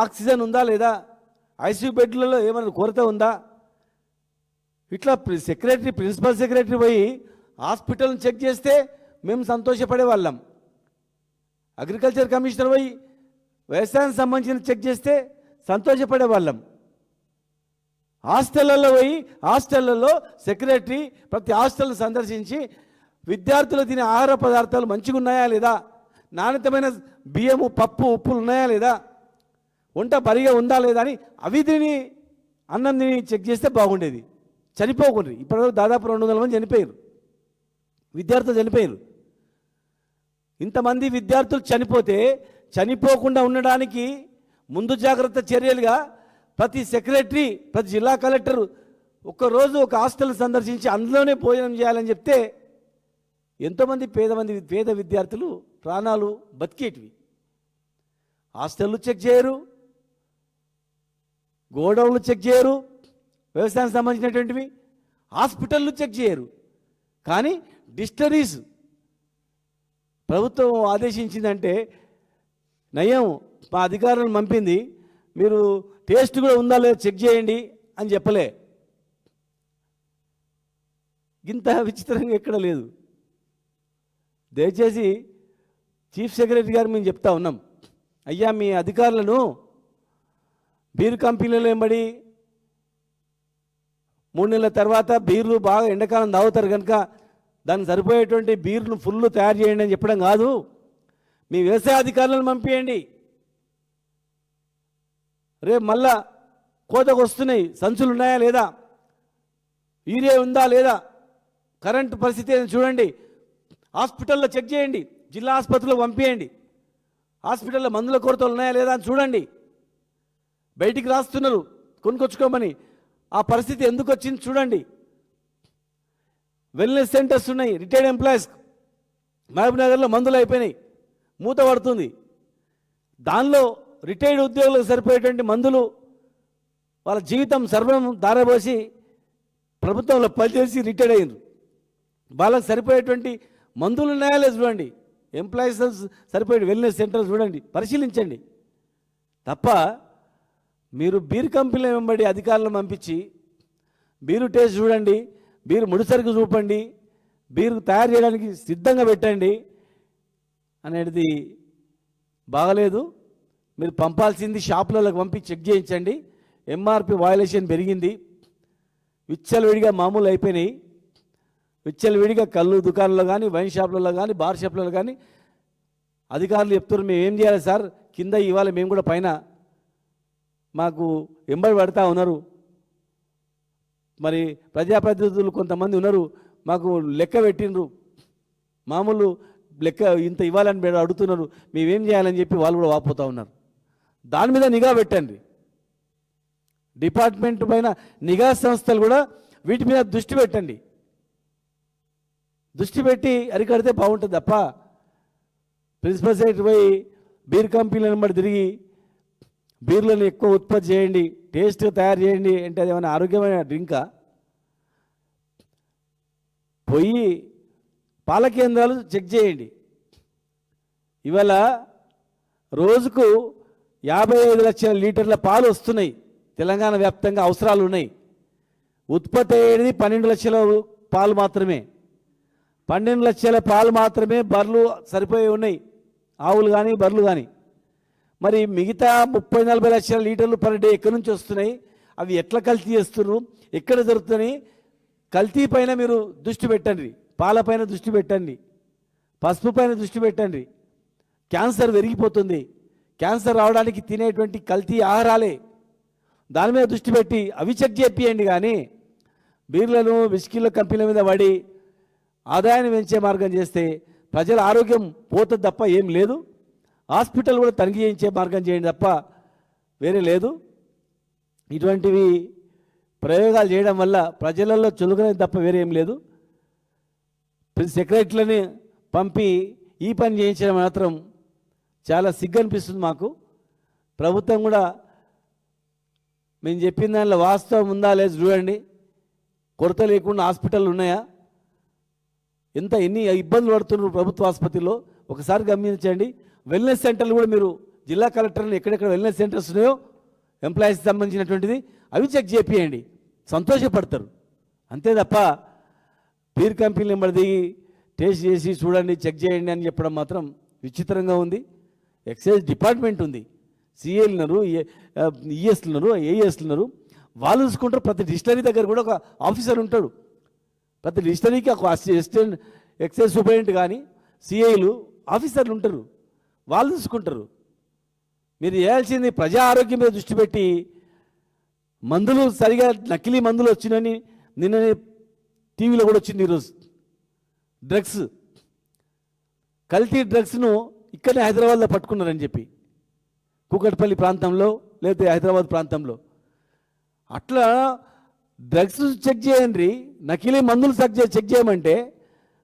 Oxygen ఉందా లేదా, ICU బెడ్లలో ఏమైనా కొరత ఉందా, ఇట్లా సెక్రటరీ ప్రిన్సిపల్ సెక్రటరీ పోయి హాస్పిటల్ని చెక్ చేస్తే మేము సంతోషపడే వాళ్ళం. అగ్రికల్చర్ కమిషనర్ పోయి వ్యవసాయానికి సంబంధించిన చెక్ చేస్తే సంతోషపడే వాళ్ళం. హాస్టళ్లలో పోయి హాస్టళ్లలో సెక్రటరీ ప్రతి హాస్టల్ని సందర్శించి విద్యార్థులు తినే ఆహార పదార్థాలు మంచిగా ఉన్నాయా లేదా, నాణ్యతమైన బియ్యము పప్పు ఉప్పులు ఉన్నాయా లేదా, వంట బరిగా ఉందా లేదా అని అవి తిని అన్నం తిని చెక్ చేస్తే బాగుండేది. చనిపోకుండా ఇప్పటివరకు దాదాపు 200 మంది చనిపోయారు, విద్యార్థులు చనిపోయారు. ఇంతమంది విద్యార్థులు చనిపోతే చనిపోకుండా ఉండడానికి ముందు జాగ్రత్త చర్యలుగా ప్రతి సెక్రటరీ ప్రతి జిల్లా కలెక్టర్ ఒక్కరోజు ఒక హాస్టల్ సందర్శించి అందులోనే భోజనం చేయాలని చెప్తే ఎంతోమంది పేద విద్యార్థులు ప్రాణాలు బతికేటివి. హాస్టళ్ళు చెక్ చేయరు, గోడౌన్లు చెక్ చేయరు, వ్యవసాయానికి సంబంధించినటువంటివి హాస్పిటళ్ళు చెక్ చేయరు. కానీ డిస్టరీస్ ప్రభుత్వం ఆదేశించిందంటే నయం, మా అధికారులను పంపింది, మీరు టేస్ట్ కూడా ఉందా లేదా చెక్ చేయండి అని చెప్పలే. ఇంత విచిత్రంగా ఎక్కడ లేదు. దయచేసి చీఫ్ సెక్రటరీ గారు మేము చెప్తా ఉన్నాం, అయ్యా మీ అధికారులను బీరు కంపెనీలు వెంబడి 3 నెలల తర్వాత బీర్లు బాగా ఎండాకాలం తాగుతారు కనుక దానికి సరిపోయేటువంటి బీర్లు ఫుల్ తయారు చేయండి అని చెప్పడం కాదు, మీ వ్యవసాయ అధికారులను పంపించండి. రేపు మళ్ళా కోతకు వస్తున్నాయి, సంచులు ఉన్నాయా లేదా, యూరియా ఉందా లేదా, కరెంటు పరిస్థితి చూడండి, హాస్పిటల్లో చెక్ చేయండి, జిల్లా ఆసుపత్రిలో పంపించండి, హాస్పిటల్లో మందుల కొరతలు ఉన్నాయా లేదా అని చూడండి. బయటికి రాస్తున్నారు కొనుక్కొచ్చుకోమని, ఆ పరిస్థితి ఎందుకు వచ్చింది చూడండి. వెల్నెస్ సెంటర్స్ ఉన్నాయి, రిటైర్డ్ ఎంప్లాయీస్ మహబూబ్నగర్లో మందులు అయిపోయినాయి, మూత పడుతుంది. దానిలో రిటైర్డ్ ఉద్యోగులకు సరిపోయేటువంటి మందులు వాళ్ళ జీవితం సర్వం దారబోసి ప్రభుత్వంలో పనిచేసి రిటైర్డ్ అయ్యారు. వాళ్ళకి సరిపోయేటువంటి మందులు ఉన్నాయా లేదు చూడండి, ఎంప్లాయీస్ సరిపోయే వెల్నెస్ సెంటర్స్ చూడండి, పరిశీలించండి. తప్ప మీరు బీర్ కంపెనీల వెంబడి అధికారులను పంపించి బీరు టేస్ట్ చూడండి, బీరు ముడిసరుకు చూపండి, బీరు తయారు చేయడానికి సిద్ధంగా పెట్టండి అనేది బాగలేదు. మీరు పంపాల్సింది షాపులకు పంపి చెక్ చేయించండి. ఎంఆర్పి వయలేషన్ పెరిగింది, విచ్చలవిడిగా మామూలు అయిపోయినాయి. విచ్చలవిడిగా కళ్ళు దుకాణంలో కానీ, వైన్ షాపులలో కానీ, బార్ షాపులలో కానీ అధికారులు చెప్తున్నారు, మేము ఏం చేయాలి సార్, కింద ఇవాళ మేము కూడా పైన మాకు ఎంబడి పడతా ఉన్నారు, మరి ప్రజాప్రతినిధులు కొంతమంది ఉన్నారు, మాకు లెక్క పెట్టినరు, మామూలు లెక్క ఇంత ఇవ్వాలని అడుగుతున్నారు, మేమేం చేయాలని చెప్పి వాళ్ళు కూడా వాపోతూ ఉన్నారు. దాని మీద నిఘా పెట్టండి. డిపార్ట్మెంట్ పైన నిఘా సంస్థలు కూడా వీటి మీద దృష్టి పెట్టండి. దృష్టి పెట్టి అరికడితే బాగుంటుంది తప్ప ప్రిన్సిపల్ సెక్రటరీ పోయి బీర్ కంపెనీలను బట్టి తిరిగి బీర్లను ఎక్కువ ఉత్పత్తి చేయండి, టేస్ట్గా తయారు చేయండి అంటే అది ఏమైనా ఆరోగ్యమైన డ్రింకా? పోయి పాల కేంద్రాలు చెక్ చేయండి. ఇవాళ రోజుకు 55 లక్షల లీటర్ల పాలు వస్తున్నాయి, తెలంగాణ వ్యాప్తంగా అవసరాలు ఉన్నాయి. ఉత్పత్తి అయ్యేది 12 లక్షల పాలు మాత్రమే. 12 లక్షల పాలు మాత్రమే బర్రెలు సరిపోయి ఉన్నాయి, ఆవులు కానీ బర్రెలు కానీ. మరి మిగతా 30-40 లక్షల లీటర్లు పర్ డే ఎక్కడి నుంచి వస్తున్నాయి, అవి ఎట్లా కల్తీ చేస్తున్నారు, ఎక్కడ జరుగుతున్నాయి? కల్తీ పైన మీరు దృష్టి పెట్టండి, పాలపైన దృష్టి పెట్టండి, పసుపు పైన దృష్టి పెట్టండి. క్యాన్సర్ పెరిగిపోతుంది, క్యాన్సర్ రావడానికి తినేటువంటి కల్తీ ఆహారాలే, దాని మీద దృష్టి పెట్టి అవి చెక్ చేపియండి. కానీ బీర్లను విస్కీల కంపెనీల మీద పడి ఆదాయాన్ని పెంచే మార్గం చేస్తే ప్రజల ఆరోగ్యం పోతుంది తప్ప ఏం లేదు. హాస్పిటల్ కూడా తనిఖీ చేయించే మార్గం చేయండి తప్ప వేరే లేదు. ఇటువంటివి ప్రయోగాలు చేయడం వల్ల ప్రజలలో చులుకనేది తప్ప వేరే ఏం లేదు. సెక్రటరీలని పంపి ఈ పని చేయించడం మాత్రం చాలా సిగ్గు అనిపిస్తుంది మాకు. ప్రభుత్వం కూడా మేము చెప్పిన దానిలో వాస్తవం ఉందా లేదు చూడండి. కొరత లేకుండా హాస్పిటల్ ఉన్నాయా, ఎన్ని ఇబ్బందులు పడుతున్నారు ప్రభుత్వ ఆసుపత్రిలో ఒకసారి గమనించండి. వెల్నెస్ సెంటర్లు కూడా మీరు జిల్లా కలెక్టర్ని ఎక్కడెక్కడ వెల్నెస్ సెంటర్స్ ఉన్నాయో ఎంప్లాయీస్కి సంబంధించినటువంటిది అవి చెక్ చేపియండి, సంతోషపడతారు. అంతే తప్ప పీర్ కంపెనీ నెంబర్ దిగి టేస్ట్ చేసి చూడండి చెక్ చేయండి అని చెప్పడం మాత్రం విచిత్రంగా ఉంది. ఎక్సైజ్ డిపార్ట్మెంట్ ఉంది, సిఏలు ఉన్నారు, ఈఎస్లు ఉన్నారు, ఏఎస్లు ఉన్నారు, వాళ్ళు చూసుకుంటారు. ప్రతి డిస్టిలరీ దగ్గర కూడా ఒక ఆఫీసర్ ఉంటాడు. ప్రతి డిస్టిలరీకి ఒక అసిస్టెంట్ ఎక్సైజ్ సూపరింటెండెంట్ కానీ సిఐలు ఆఫీసర్లు ఉంటారు, వాళ్ళు చూసుకుంటారు. మీరు చేయాల్సింది ప్రజా ఆరోగ్యం మీద దృష్టి పెట్టి మందులు సరిగా నకిలీ మందులు వచ్చినని నిన్ననే టీవీలో కూడా వచ్చింది. ఈరోజు డ్రగ్స్, కల్తీ డ్రగ్స్ను ఇక్కడనే హైదరాబాద్లో పట్టుకున్నారని చెప్పి కూకట్పల్లి ప్రాంతంలో లేకపోతే హైదరాబాద్ ప్రాంతంలో. అట్లా డ్రగ్స్ చెక్ చేయండి, నకిలీ మందులు చెక్ చేయమంటే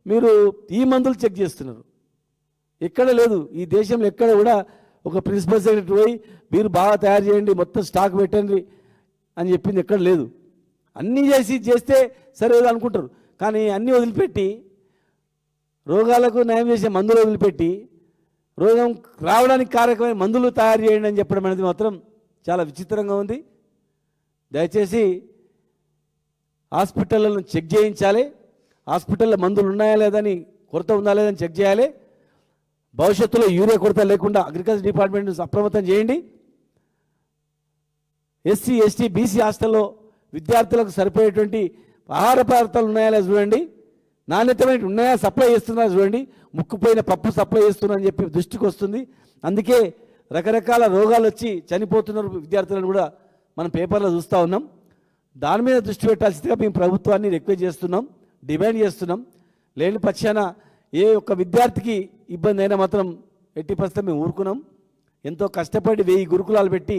మీరు ఈ మందులు చెక్ చేస్తున్నారు. ఎక్కడ లేదు ఈ దేశంలో ఎక్కడ కూడా ఒక ప్రిన్సిపల్ సెక్రటరీ పోయి మీరు బాగా తయారు చేయండి మొత్తం స్టాక్ పెట్టండి అని చెప్పింది ఎక్కడ లేదు. అన్నీ చేస్తే సరే అనుకుంటారు, కానీ అన్నీ వదిలిపెట్టి రోగాలకు న్యాయం చేసే మందులు వదిలిపెట్టి రోగం రావడానికి కారకమైన మందులు తయారు చేయండి అని చెప్పడం అనేది మాత్రం చాలా విచిత్రంగా ఉంది. దయచేసి హాస్పిటళ్లను చెక్ చేయించాలి, హాస్పిటల్లో మందులు ఉన్నాయా లేదని, కొరత ఉందా లేదని చెక్ చేయాలి. భవిష్యత్తులో యూరియా కొరత లేకుండా అగ్రికల్చర్ డిపార్ట్మెంట్ అప్రమత్తం చేయండి. ఎస్సీ ఎస్టీ బీసీ హాస్టల్లో విద్యార్థులకు సరిపోయేటువంటి ఆహార పదార్థాలు ఉన్నాయా లేదా చూడండి, నాణ్యతమైన ఉన్నాయా సప్లై చేస్తున్నారా చూడండి. ముక్కుపోయిన పప్పు సప్లై చేస్తున్నారని చెప్పి దృష్టికి వస్తుంది. అందుకే రకరకాల రోగాలు వచ్చి చనిపోతున్నారు విద్యార్థులను కూడా మనం పేపర్లో చూస్తూ ఉన్నాం. దాని మీద దృష్టి పెట్టాల్సిందిగా మేము ప్రభుత్వాన్ని రిక్వెస్ట్ చేస్తున్నాం, డిమాండ్ చేస్తున్నాం. లేని పక్షాన ఏ ఒక్క విద్యార్థికి ఇబ్బంది అయినా మాత్రం ఎట్టి పరిస్థితి మేము ఊరుకున్నాం. ఎంతో కష్టపడి 1000 గురుకులాలు పెట్టి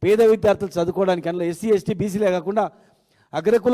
పేద విద్యార్థులు చదువుకోవడానికి, అందులో ఎస్సీ ఎస్టీ బీసీలే కాకుండా అగ్రకుల